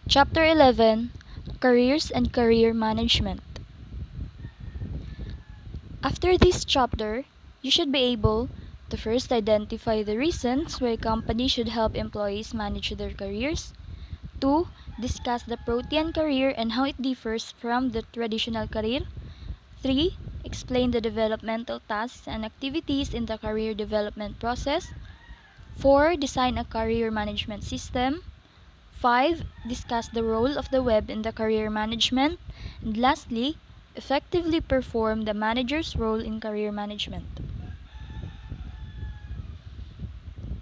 Chapter 11: Careers and Career Management. After this chapter, you should be able to first identify the reasons why a company should help employees manage their careers. 2. Discuss the Protean career and how it differs from the traditional career. 3. Explain the developmental tasks and activities in the career development process. 4. Design a career management system. 5. Discuss the role of the web in the career management. And lastly, effectively perform the manager's role in career management.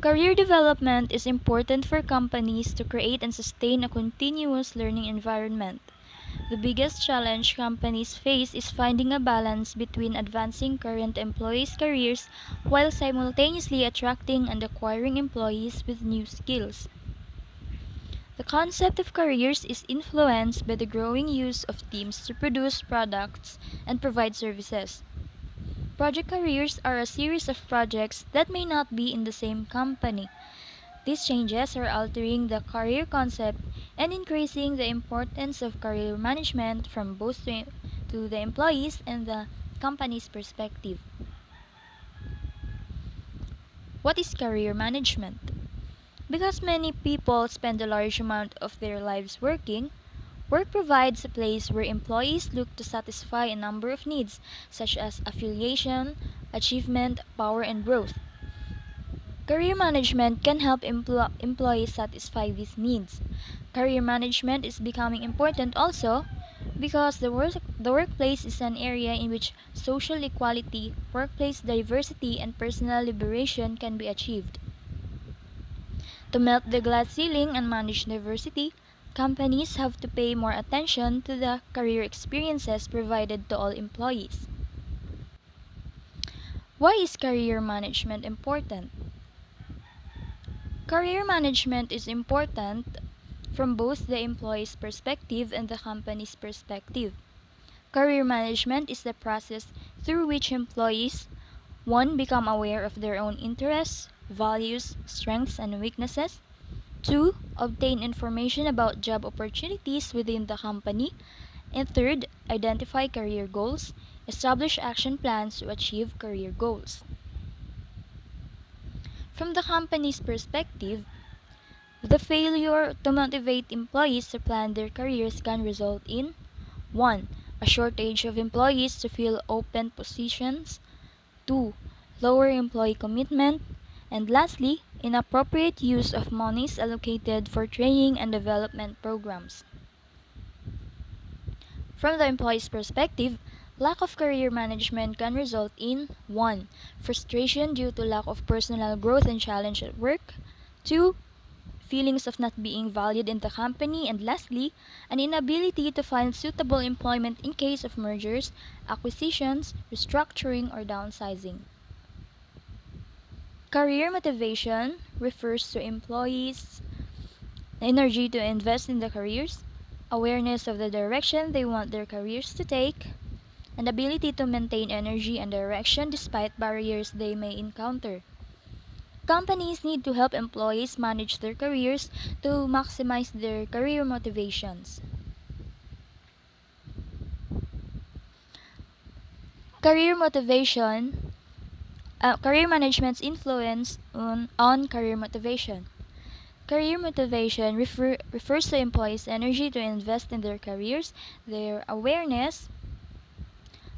Career development is important for companies to create and sustain a continuous learning environment. The biggest challenge companies face is finding a balance between advancing current employees' careers while simultaneously attracting and acquiring employees with new skills. The concept of careers is influenced by the growing use of teams to produce products and provide services. Project careers are a series of projects that may not be in the same company. These changes are altering the career concept and increasing the importance of career management from both to the employees and the company's perspective. What is career management? Because many people spend a large amount of their lives working, work provides a place where employees look to satisfy a number of needs, such as affiliation, achievement, power, and growth. Career management can help employees satisfy these needs. Career management is becoming important also because the workplace is an area in which social equality, workplace diversity, and personal liberation can be achieved. To melt the glass ceiling and manage diversity, companies have to pay more attention to the career experiences provided to all employees. Why is career management important? Career management is important from both the employee's perspective and the company's perspective. Career management is the process through which employees 1. Become aware of their own interests, values, strengths, and weaknesses. 2. Obtain information about job opportunities within the company. And 3. Identify career goals. Establish action plans to achieve career goals. From the company's perspective, the failure to motivate employees to plan their careers can result in 1. A shortage of employees to fill open positions. 2. Lower employee commitment. And lastly, inappropriate use of monies allocated for training and development programs. From the employee's perspective, lack of career management can result in 1. Frustration due to lack of personal growth and challenge at work. 2. Feelings of not being valued in the company. And lastly, an inability to find suitable employment in case of mergers, acquisitions, restructuring, or downsizing. Career motivation refers to employees' energy to invest in their careers, awareness of the direction they want their careers to take, and ability to maintain energy and direction despite barriers they may encounter. Companies need to help employees manage their careers to maximize their career motivations. Career motivation, career management's influence on career motivation. Career motivation refers to employees' energy to invest in their careers, their awareness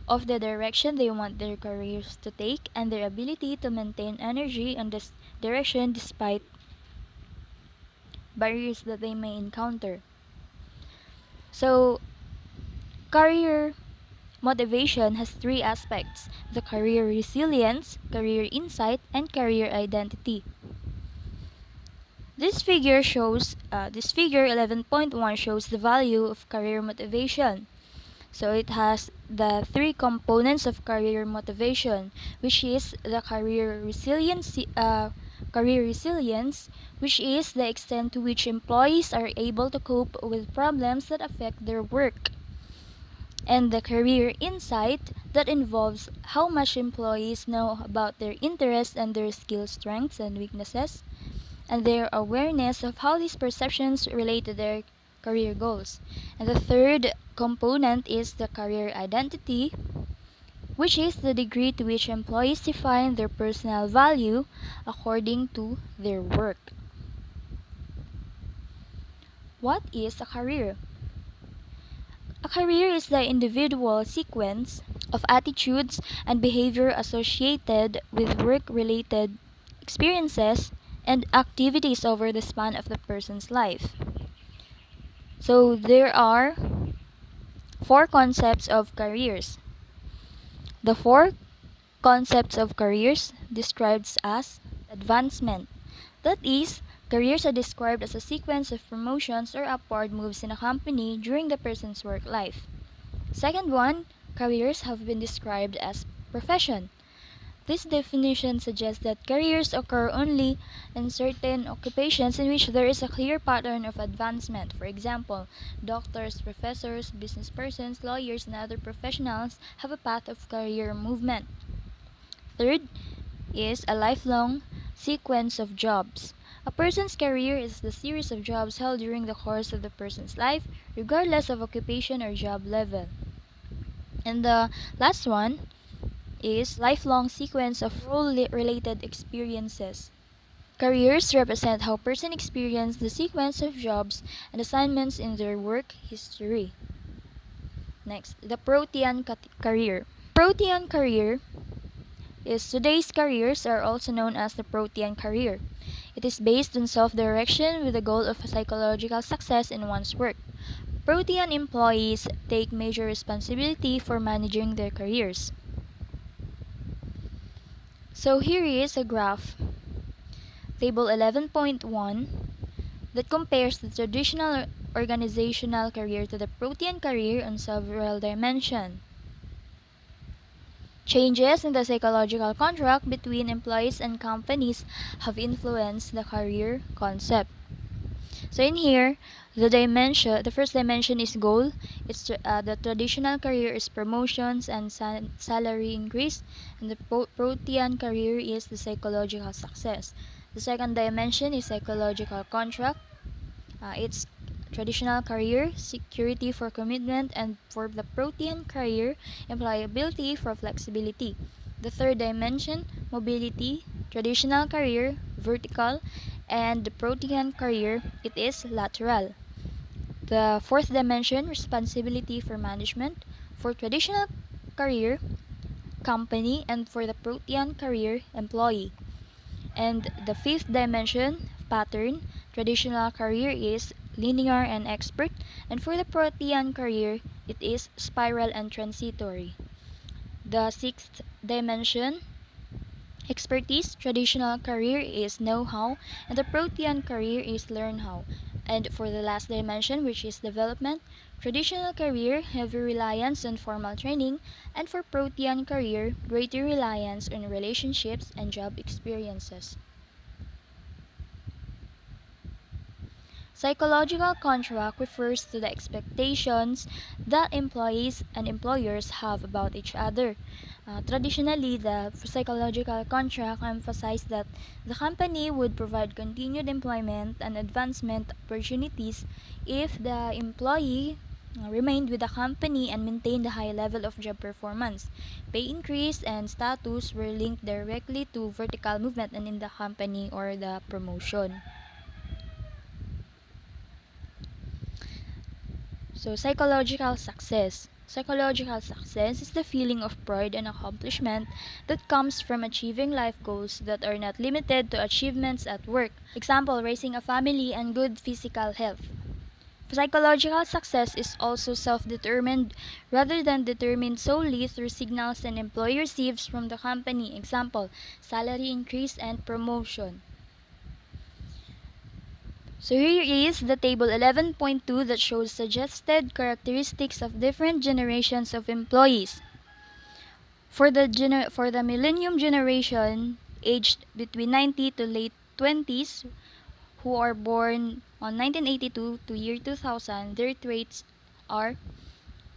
of the direction they want their careers to take, and their ability to maintain energy in this direction despite barriers that they may encounter. So, career motivation has three aspects: the career resilience, career insight, and career identity. This figure 11.1 shows the value of career motivation. So it has the three components of career motivation, which is the career resilience, which is the extent to which employees are able to cope with problems that affect their work, and the career insight that involves how much employees know about their interests and their skill strengths and weaknesses, and their awareness of how these perceptions relate to their career goals. And the third component is the career identity, which is the degree to which employees define their personal value according to their work. What is a career? A career is the individual sequence of attitudes and behavior associated with work-related experiences and activities over the span of the person's life. So there are four concepts of careers. The four concepts of careers described as advancement. That is, careers are described as a sequence of promotions or upward moves in a company during the person's work life. Second one, careers have been described as profession. This definition suggests that careers occur only in certain occupations in which there is a clear pattern of advancement. For example, doctors, professors, business persons, lawyers, and other professionals have a path of career movement. Third is a lifelong sequence of jobs. A person's career is the series of jobs held during the course of the person's life, regardless of occupation or job level. And the last one is lifelong sequence of role-related experiences. Careers represent how person experience the sequence of jobs and assignments in their work history. Next, the Protean career. Protean career is today's careers are also known as the Protean career. It is based on self-direction with the goal of psychological success in one's work. Protean employees take major responsibility for managing their careers. So here is a graph, table 11.1, that compares the traditional organizational career to the Protean career on several dimensions. Changes in the psychological contract between employees and companies have influenced the career concept. So in here, the first dimension is goal. The traditional career is promotions and salary increase, and the Protean career is the psychological success. The second dimension is psychological contract. It's traditional career, security for commitment, and for the Protean career, employability for flexibility. The third dimension, mobility, traditional career, vertical, and the Protean career, it is lateral. The fourth dimension, responsibility for management, for traditional career, company, and for the Protean career, employee. And the fifth dimension, pattern, traditional career is linear and expert, and for the Protean career, it is spiral and transitory. The sixth dimension, expertise, traditional career is know-how, and the Protean career is learn-how. And for the last dimension, which is development, traditional career, heavy reliance on formal training, and for Protean career, greater reliance on relationships and job experiences. Psychological contract refers to the expectations that employees and employers have about each other. Traditionally, the psychological contract emphasized that the company would provide continued employment and advancement opportunities if the employee remained with the company and maintained a high level of job performance. Pay increase and status were linked directly to vertical movement and in the company or the promotion. So, psychological success. Psychological success is the feeling of pride and accomplishment that comes from achieving life goals that are not limited to achievements at work. Example, raising a family and good physical health. Psychological success is also self-determined rather than determined solely through signals an employee receives from the company. Example, salary increase and promotion. So here is the table 11.2 that shows suggested characteristics of different generations of employees. For the millennium generation aged between 90 to late 20s who are born on 1982 to year 2000, their traits are: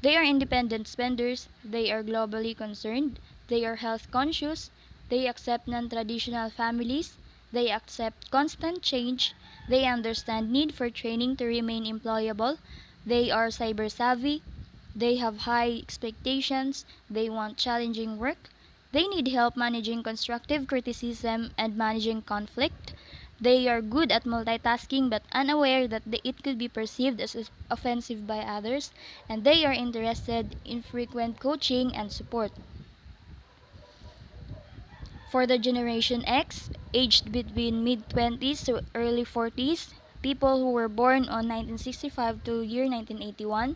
they are independent spenders, they are globally concerned, they are health conscious, they accept non-traditional families, they accept constant change, They understand need for training to remain employable. They are cyber savvy. They have high expectations. They want challenging work. They need help managing constructive criticism and managing conflict. They are good at multitasking but unaware that it could be perceived as offensive by others, and they are interested in frequent coaching and support. For the Generation X, aged between mid-20s to early 40s, people who were born on 1965 to year 1981,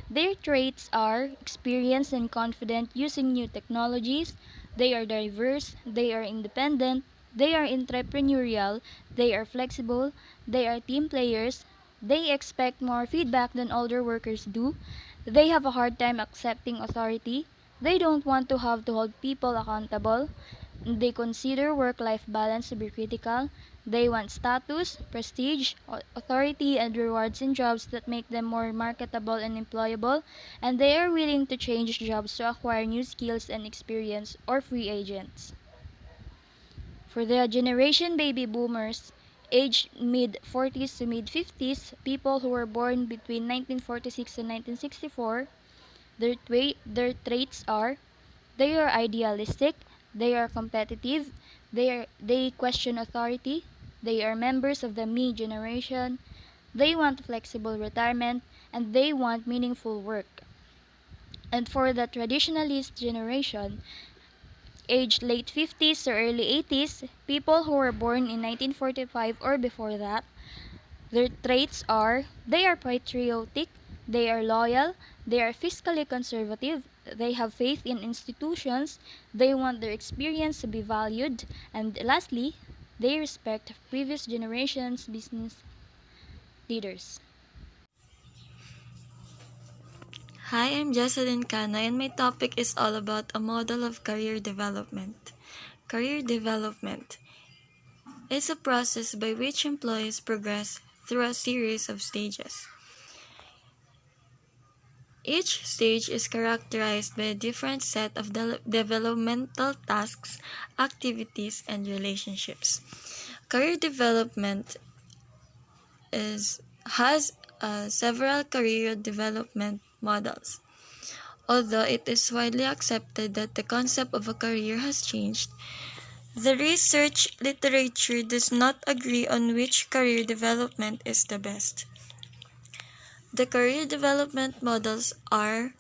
their traits are experienced and confident using new technologies, they are diverse, they are independent, they are entrepreneurial, they are flexible, they are team players, they expect more feedback than older workers do, they have a hard time accepting authority, they don't want to have to hold people accountable, they consider work-life balance to be critical. They want status, prestige, authority, and rewards in jobs that make them more marketable and employable, and they are willing to change jobs to acquire new skills and experience or free agents. For the generation baby boomers, aged mid-40s to mid-50s, people who were born between 1946 and 1964, their traits are they are idealistic, they are competitive, they question authority, they are members of the me generation, they want flexible retirement, and they want meaningful work. And for the traditionalist generation, aged late 50s or early 80s, people who were born in 1945 or before that, their traits are they are patriotic, they are loyal, they are fiscally conservative, they have faith in institutions, they want their experience to be valued, and lastly, they respect previous generations' business leaders. Hi, I'm Jesalyn A, and my topic is all about a model of career development. Career development is a process by which employees progress through a series of stages. Each stage is characterized by a different set of developmental tasks, activities, and relationships. Career development has several career development models. Although it is widely accepted that the concept of a career has changed, the research literature does not agree on which career development is the best. The career development models are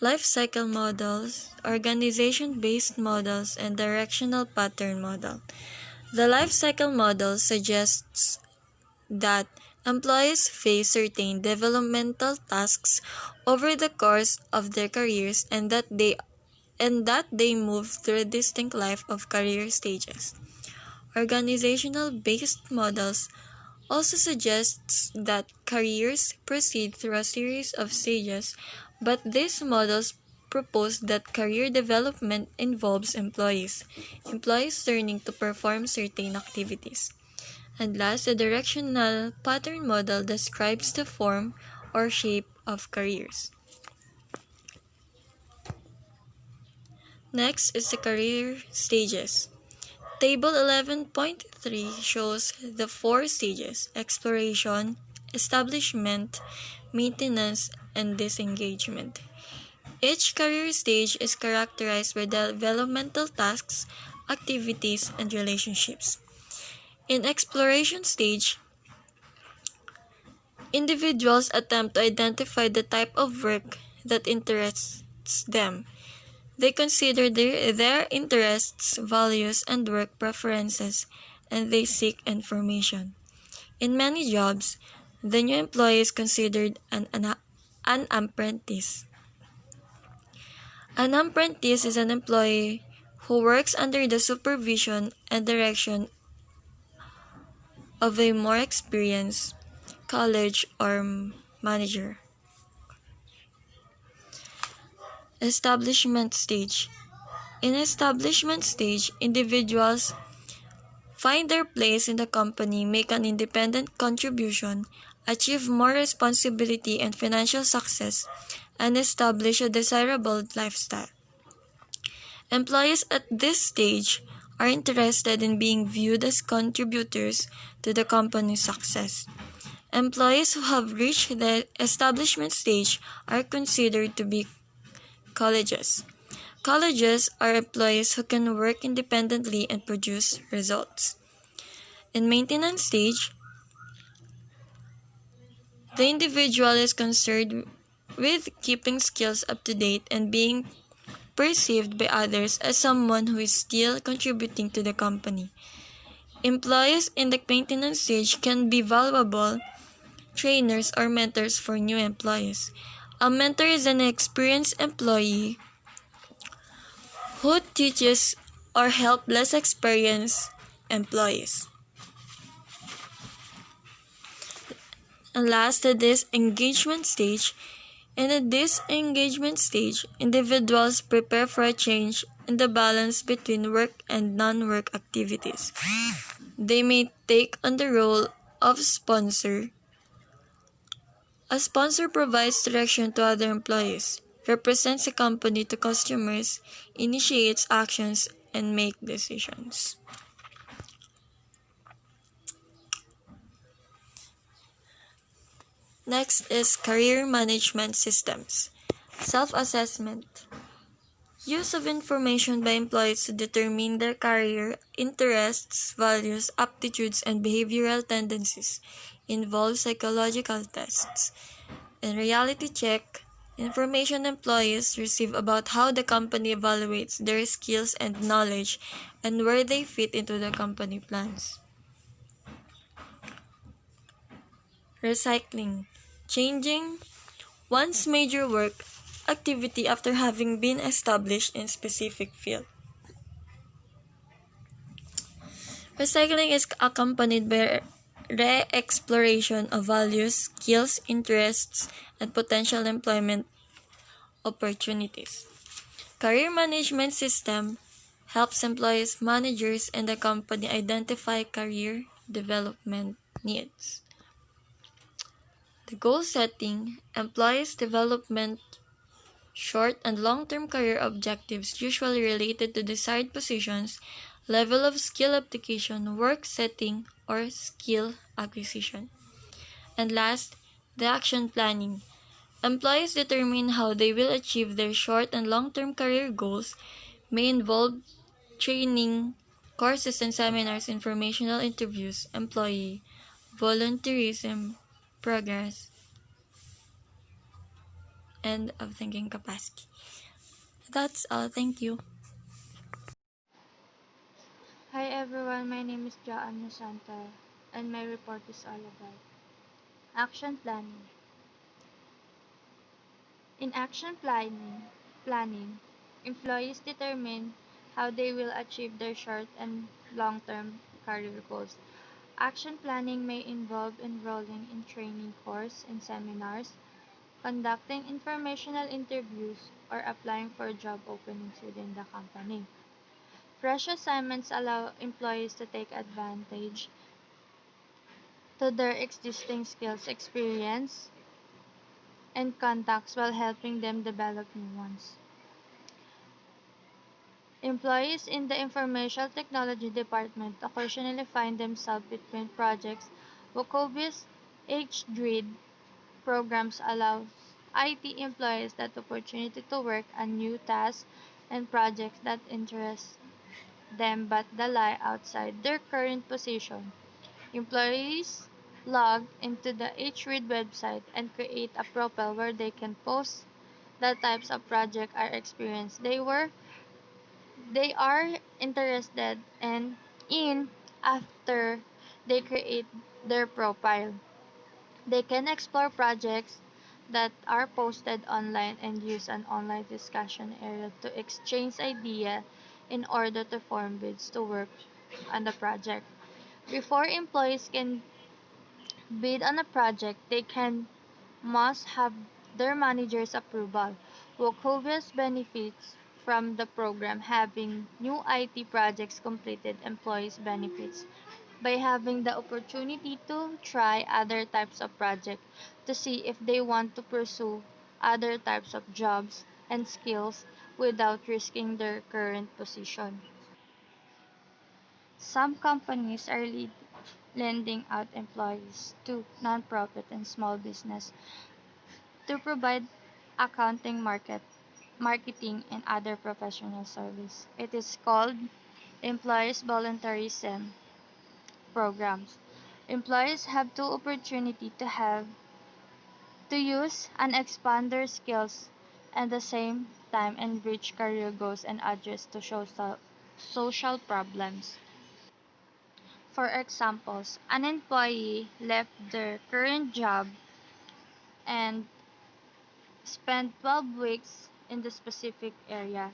life cycle models, organization-based models, and directional pattern model. The life cycle model suggests that employees face certain developmental tasks over the course of their careers and that they move through a distinct life of career stages. Organizational-based models also suggests that careers proceed through a series of stages, but these models propose that career development involves employees learning to perform certain activities. And last, the directional pattern model describes the form or shape of careers. Next is the career stages. Table 11.3 shows the 4 stages: exploration, establishment, maintenance, and disengagement. Each career stage is characterized by developmental tasks, activities, and relationships. In exploration stage, individuals attempt to identify the type of work that interests them. They consider their interests, values, and work preferences, and they seek information. In many jobs, the new employee is considered an apprentice. An apprentice is an employee who works under the supervision and direction of a more experienced college or manager. Establishment stage. In establishment stage, individuals find their place in the company, make an independent contribution, achieve more responsibility and financial success, and establish a desirable lifestyle. Employees at this stage are interested in being viewed as contributors to the company's success. Employees who have reached the establishment stage are considered to be colleges. Colleges are employees who can work independently and produce results. In maintenance stage, the individual is concerned with keeping skills up to date and being perceived by others as someone who is still contributing to the company. Employees in the maintenance stage can be valuable trainers or mentors for new employees. A mentor is an experienced employee who teaches or helps less experienced employees. And last, the disengagement stage. In the disengagement stage, individuals prepare for a change in the balance between work and non-work activities. They may take on the role of sponsor. A sponsor provides direction to other employees, represents a company to customers, initiates actions, and makes decisions. Next is career management systems. Self-assessment. Use of information by employees to determine their career, interests, values, aptitudes, and behavioral tendencies involves psychological tests. In reality check, information employees receive about how the company evaluates their skills and knowledge and where they fit into the company plans. Recycling. Changing one's major work activity after having been established in specific field. Recycling is accompanied by re-exploration of values, skills, interests, and potential employment opportunities. Career management system helps employees, managers, and the company identify career development needs. The goal setting, employees' development, short and long-term career objectives usually related to desired positions, level of skill application, work setting, or skill acquisition. And last, the action planning. Employees determine how they will achieve their short and long-term career goals, may involve training, courses and seminars, informational interviews, employee, volunteerism, progress, and of thinking capacity. That's all. Thank you. Hi everyone, my name is Joanne Rosanto and my report is all about action planning. In planning, employees determine how they will achieve their short and long-term career goals. Action planning may involve enrolling in training courses and seminars, conducting informational interviews, or applying for job openings within the company. Fresh assignments allow employees to take advantage to their existing skills, experience, and contacts while helping them develop new ones. Employees in the information technology department occasionally find themselves between projects. Wachovio's HDRID programs allow IT employees that opportunity to work on new tasks and projects that interest them but that lie outside their current position. Employees log into the HREAD website and create a profile where they can post the types of project or experience they are interested in after they create their profile. They can explore projects that are posted online and use an online discussion area to exchange ideas in order to form bids to work on the project. Before employees can bid on a project, they can must have their manager's approval. Wachovia benefits from the program having new IT projects completed employees benefits by having the opportunity to try other types of projects to see if they want to pursue other types of jobs and skills without risking their current position. Some companies are lending out employees to nonprofit and small business to provide accounting, marketing, and other professional service. It is called Employees Volunteerism Programs. Employees have two opportunity to use and expand their skills at the same time and reach career goals and address to social problems. For examples, an employee left their current job and spent 12 weeks in the specific area,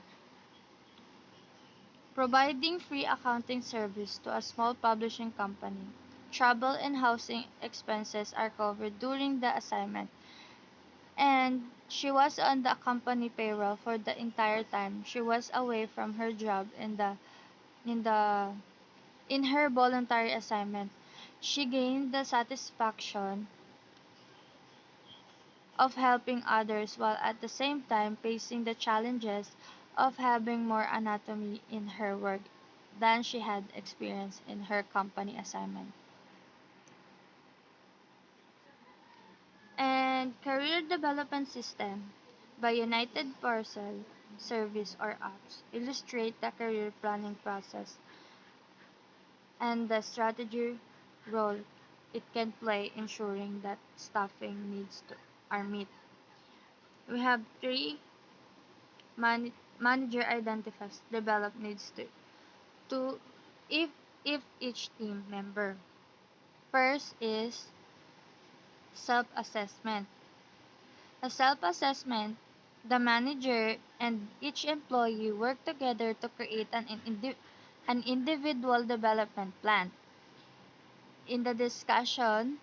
providing free accounting service to a small publishing company. Travel and housing expenses are covered during the assignment, and she was on the company payroll for the entire time she was away from her job in the in her voluntary assignment. She gained the satisfaction of helping others while at the same time facing the challenges of having more anatomy in her work than she had experienced in her company assignment. And Career Development System by United Parcel Service or apps illustrate the career planning process and the strategy role it can play ensuring that staffing are met. We have three manager identifies develop needs to if if each team member. First is self-assessment. A self-assessment, the manager and each employee work together to create an individual development plan. In the discussion,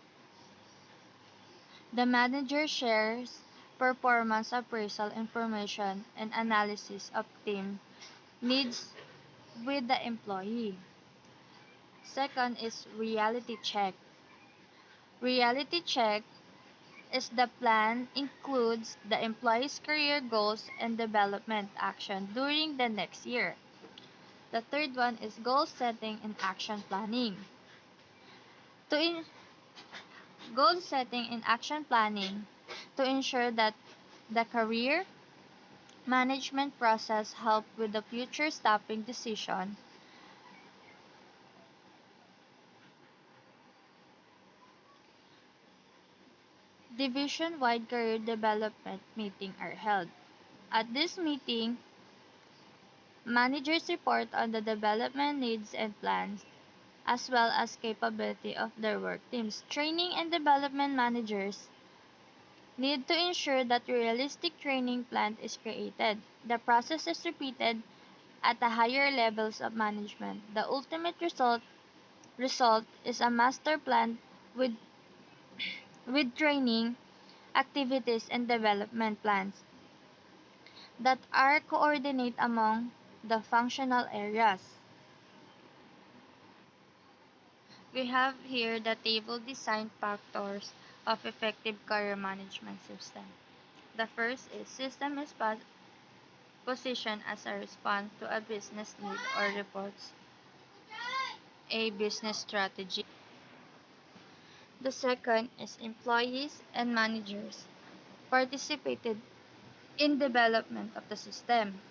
the manager shares performance appraisal information and analysis of team needs with the employee. Second is reality check. Reality check is the plan includes the employee's career goals and development action during the next year. The third one is goal setting and action planning. To in, Goal setting and action planning to ensure that the career management process help with the future staffing decision. Division-wide career development meeting are held. At this meeting, managers report on the development needs and plans as well as capability of their work teams. Training and development managers need to ensure that a realistic training plan is created. The process is repeated at the higher levels of management. The ultimate result is a master plan with training, activities and development plans that are coordinated among the functional areas. We have here the table design factors of effective career management system. The first is system is positioned as a response to a business need or reports a business strategy. The second is employees and managers participated in development of the system.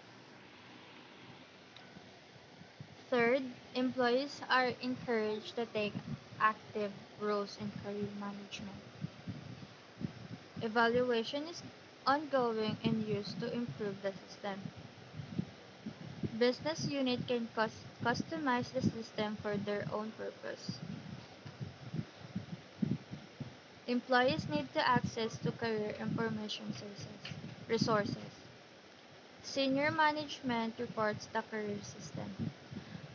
Third, employees are encouraged to take active roles in career management. Evaluation is ongoing and used to improve the system. Business unit can customize the system for their own purpose. Employees need to access to career information resources. Senior management reports the career system.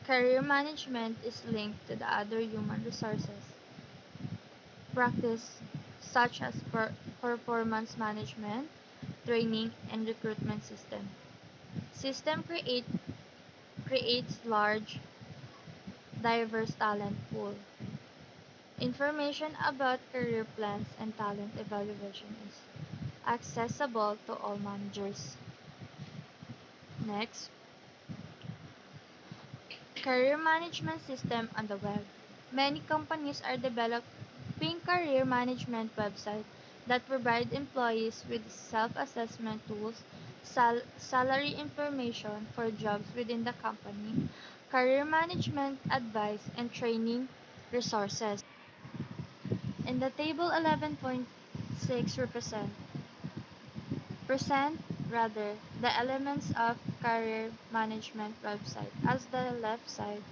Career management is linked to the other human resources practice such as performance management, training, and recruitment system. System creates large, diverse talent pool. Information about career plans and talent evaluation is accessible to all managers. Next, Career management system on the web. Many companies are developing career management websites that provide employees with self-assessment tools, salary information for jobs within the company, career management advice, and training resources. In the table 11.6 present the elements of career management website as the left side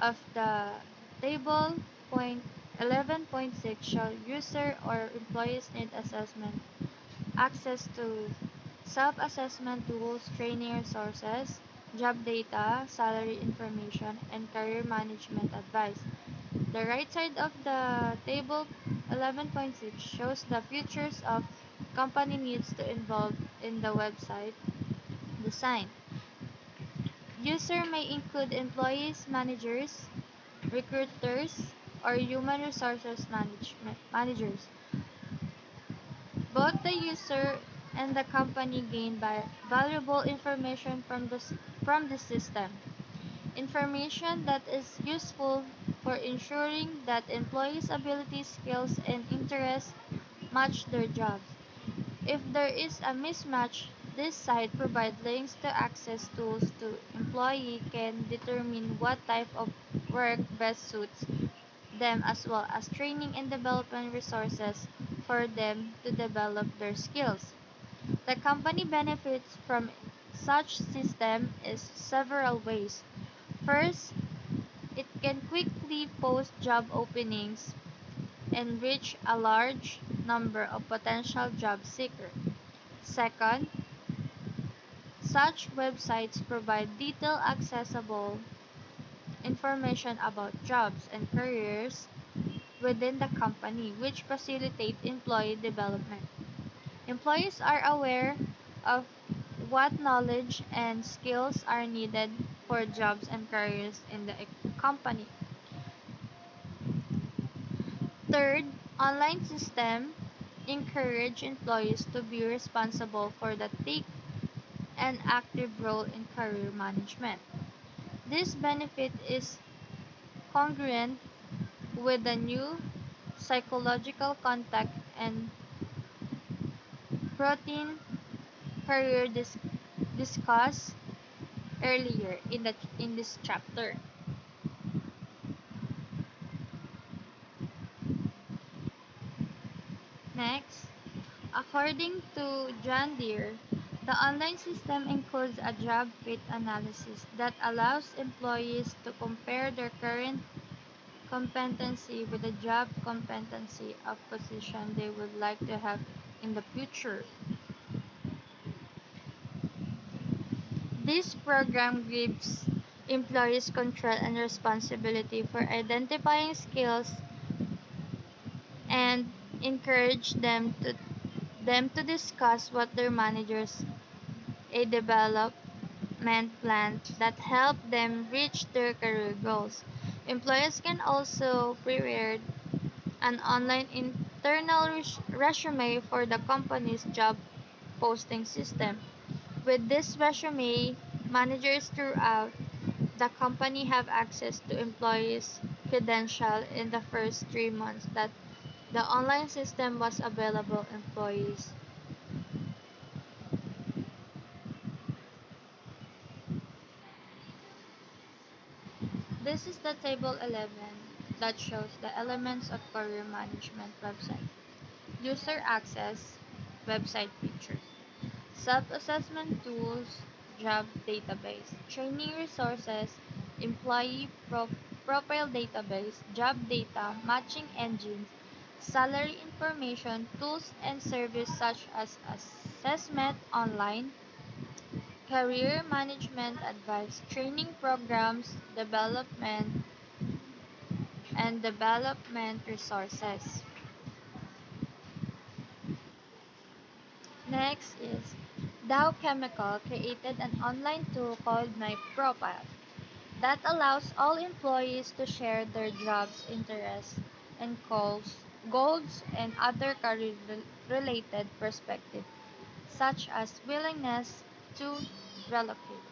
of the table point 11.6 show user or employees need assessment access to self-assessment tools, training resources, job data, salary information, and career management advice. The right side of the table 11.6 shows the features of company needs to involve in the website design. User may include employees, managers, recruiters, or human resources managers. Both the user and the company gain valuable information from the system. Information that is useful for ensuring that employees' abilities, skills, and interests match their jobs. If there is a mismatch, this site provides links to access tools to employee can determine what type of work best suits them as well as training and development resources for them to develop their skills. The company benefits from such system is several ways. First, it can quickly post job openings and reach a large number of potential job seekers. Second, such websites provide detailed accessible information about jobs and careers within the company, which facilitate employee development. Employees are aware of what knowledge and skills are needed for jobs and careers in the company. Third, online system encourage employees to be responsible for the take an active role in career management. This benefit is congruent with the new psychological contact and protein career discussed earlier in this chapter. Next, according to John Deere, the online system includes a job fit analysis that allows employees to compare their current competency with the job competency of position they would like to have in the future. This program gives employees control and responsibility for identifying skills and encourage them to discuss what their managers a development plan that help them reach their career goals. Employers can also prepare an online internal resume for the company's job posting system. With this resume, managers throughout the company have access to employees' credentials in the first 3 months that the online system was available employees. This is the table 11 that shows the elements of career management website. User access, website features, self-assessment tools, job database, training resources, employee profile database, job data, matching engines, salary information, tools and service such as assessment online, career management advice, training programs, development resources. Next is Dow Chemical created an online tool called My Profile that allows all employees to share their job's interests and goals and other career-related perspectives, such as willingness to relocate.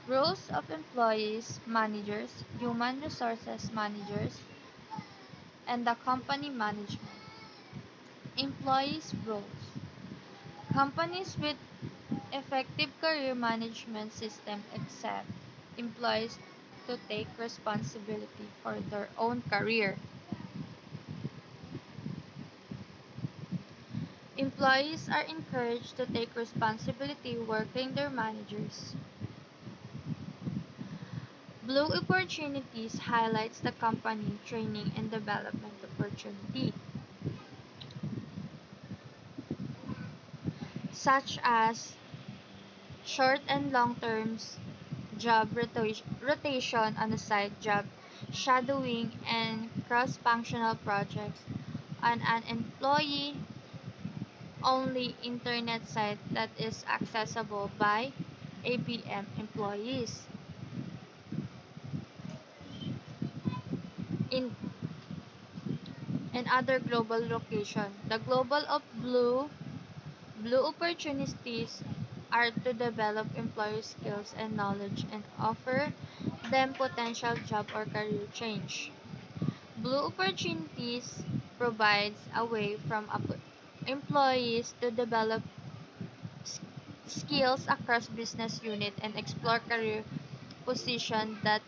Roles of employees, managers, human resources managers, and the company management. Employees' roles. Companies with effective career management system accept employees to take responsibility for their own career. Employees are encouraged to take responsibility working their managers. Blue Opportunities highlights the company training and development opportunity, such as short and long terms job rotation on a side job, shadowing, and cross-functional projects on an employee-only internet site that is accessible by ABM employees. In other global location, the global of blue opportunities are to develop employer skills and knowledge and offer them potential job or career change. Blue Opportunities provides a way from employees to develop s- skills across business unit and explore career positions that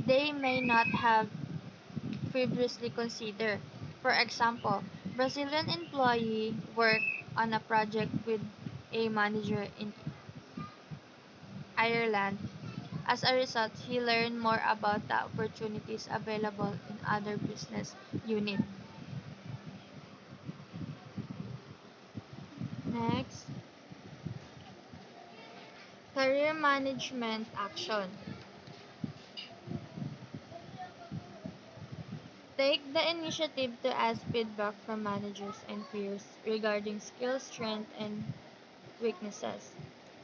they may not have previously considered. For example, Brazilian employee work on a project with a manager in Ireland. As a result, he learned more about the opportunities available in other business units. Next, career management action. Take the initiative to ask feedback from managers and peers regarding skills, strengths, and weaknesses.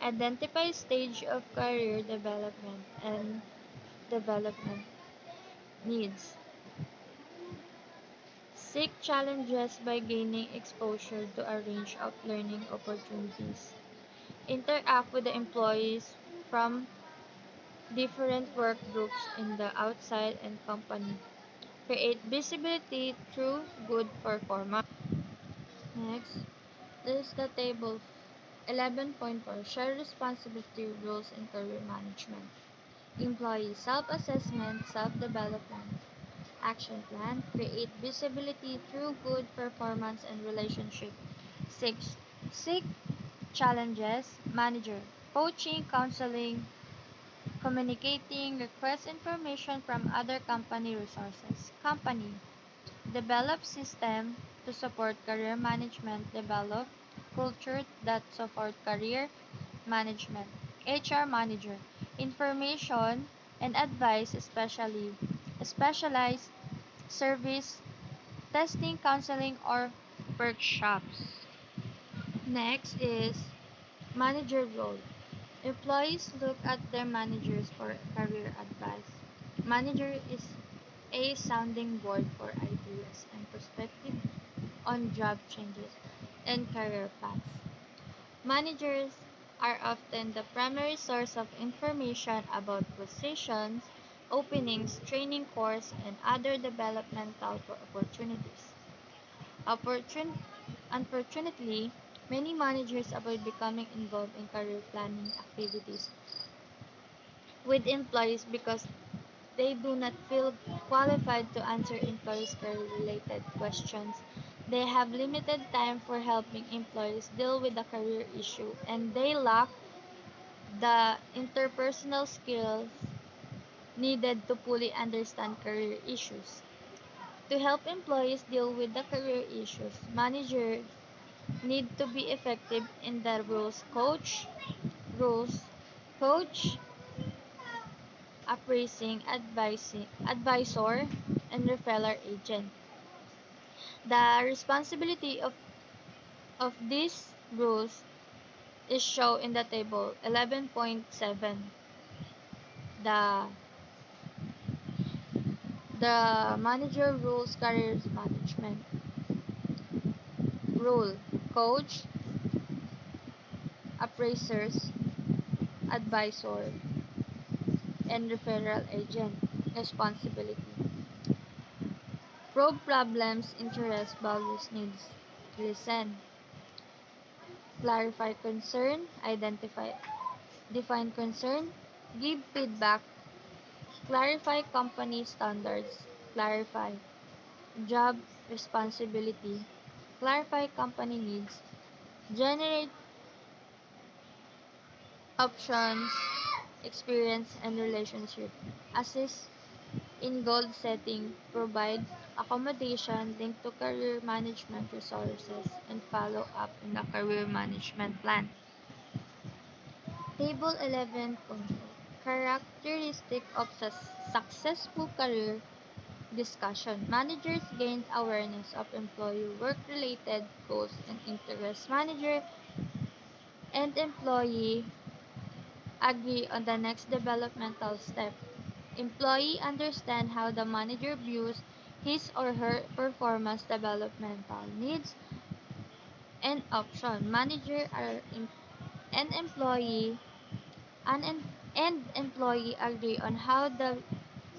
Identify stage of career development and development needs. Seek challenges by gaining exposure to a range of learning opportunities. Interact with the employees from different work groups in the outside and company. Create visibility through good performance. Next, this is the table 11.4 Share responsibility rules in career management. Employee self-assessment, self-development, action plan, create visibility through good performance and relationship. 6. Seek challenges, manager, coaching, counseling, communicating, request information from other company resources. Company, develop system to support career management, develop culture that support career management. HR manager, information and advice, especially specialized service, testing, counseling, or workshops. Next is manager role. Employees look at their managers for career advice. Manager is a sounding board for ideas and perspective on job changes and career paths. Managers are often the primary source of information about positions, openings, training course, and other developmental opportunities. Opportun- Unfortunately, many managers avoid becoming involved in career planning activities with employees because they do not feel qualified to answer employees' career-related questions. They have limited time for helping employees deal with the career issue, and they lack the interpersonal skills needed to fully understand career issues. To help employees deal with the career issues, managers need to be effective in the rules, coach, appraising, advisor, and referral agent. The responsibility of these rules is shown in the table 11.7. The manager rules careers management rule coach, appraisers, advisor, and referral agent responsibility. Probe problems, interests, values, needs. Listen. Clarify concern, identify, define concern, give feedback, clarify company standards, clarify job responsibility, clarify company needs, generate options, experience, and relationship, assist in goal setting, provide accommodation linked to career management resources, and follow up in the career management plan. Table 11.4 Characteristic of successful career discussion. Managers gained awareness of employee work-related goals and interests. Manager and employee agree on the next developmental step. Employee understand how the manager views his or her performance developmental needs and option. Manager are and employee and, em- and employee agree on how the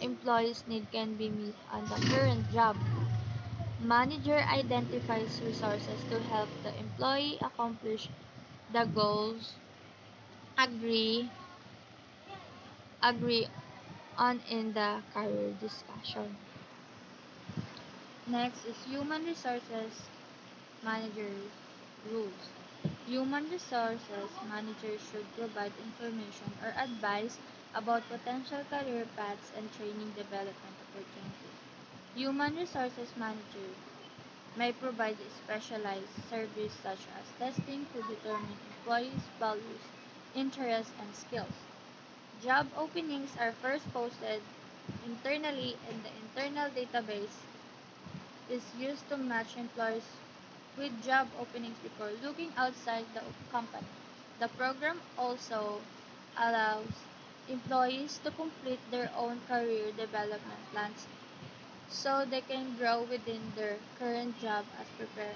employee's need can be met on the current job. Manager identifies resources to help the employee accomplish the goals agree agree on in the career discussion. Next is human resources manager rules. Human resources managers should provide information or advice about potential career paths and training development opportunities. Human resources manager may provide specialized service such as testing to determine employees' values, interests, and skills. Job openings are first posted internally and the internal database is used to match employees with job openings before looking outside the company. The program also allows employees to complete their own career development plans so they can grow within their current job as prepare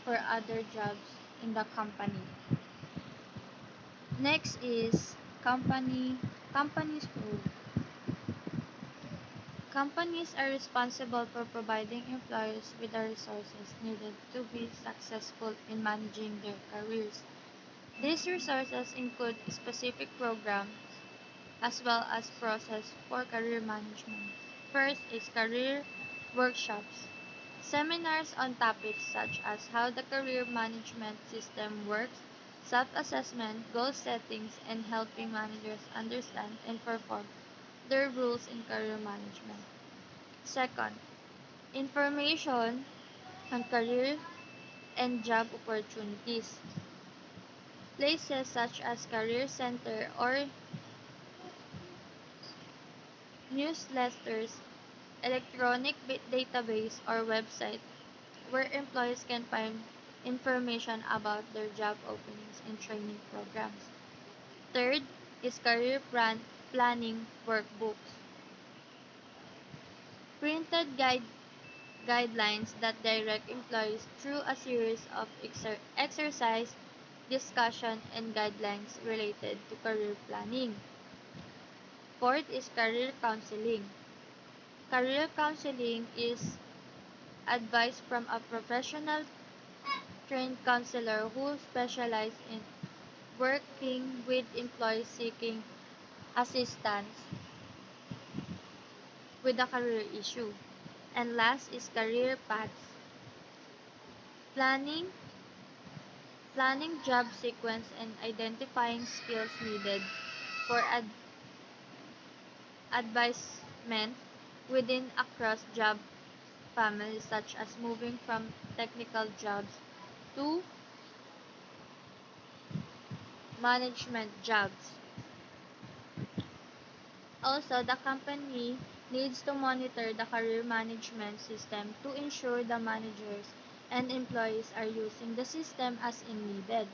for other jobs in the company. Next is companies role. Companies are responsible for providing employees with the resources needed to be successful in managing their careers. These resources include specific programs as well as process for career management. First is career workshops. Seminars on topics such as how the career management system works, self-assessment, goal settings, and helping managers understand and perform their rules in career management. Second, information on career and job opportunities. Places such as career center or newsletters, electronic database, or website where employees can find information about their job openings and training programs. Third is planning workbooks. Printed guidelines that direct employees through a series of exercise, discussion, and guidelines related to career planning. Fourth is career counseling. Career counseling is advice from a professional trained counselor who specializes in working with employees seeking assistance with a career issue. And last is career paths. Planning, planning job sequence and identifying skills needed for advisement within across job families such as moving from technical jobs to management jobs. Also, the company needs to monitor the career management system to ensure the managers and employees are using the system as in needed.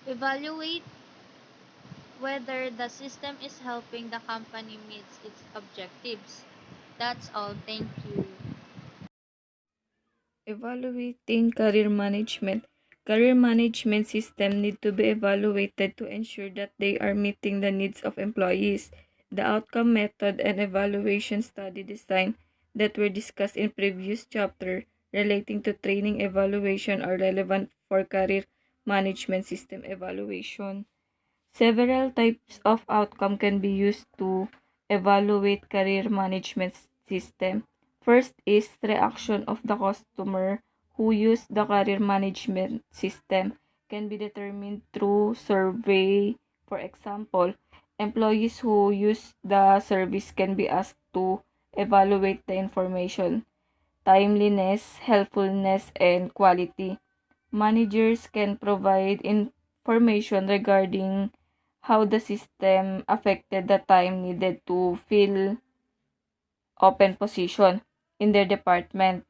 Evaluate whether the system is helping the company meet its objectives. That's all. Thank you. Evaluating career management. Career management system need to be evaluated to ensure that they are meeting the needs of employees. The outcome method and evaluation study design that were discussed in previous chapter relating to training evaluation are relevant for career management system evaluation. Several types of outcome can be used to evaluate career management system. First is reaction of the customer who use the career management system can be determined through survey. For example, employees who use the service can be asked to evaluate the information, timeliness, helpfulness, and quality. Managers can provide information regarding how the system affected the time needed to fill open position in their department,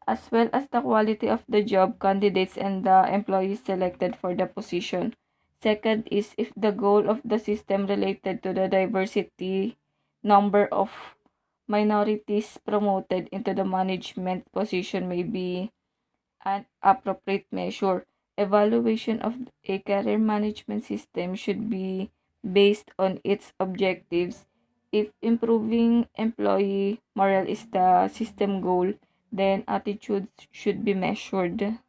as well as the quality of the job candidates and the employees selected for the position. Second is if the goal of the system related to the diversity, number of minorities promoted into the management position may be an appropriate measure. Evaluation of a career management system should be based on its objectives. If improving employee morale is the system goal, then attitudes should be measured.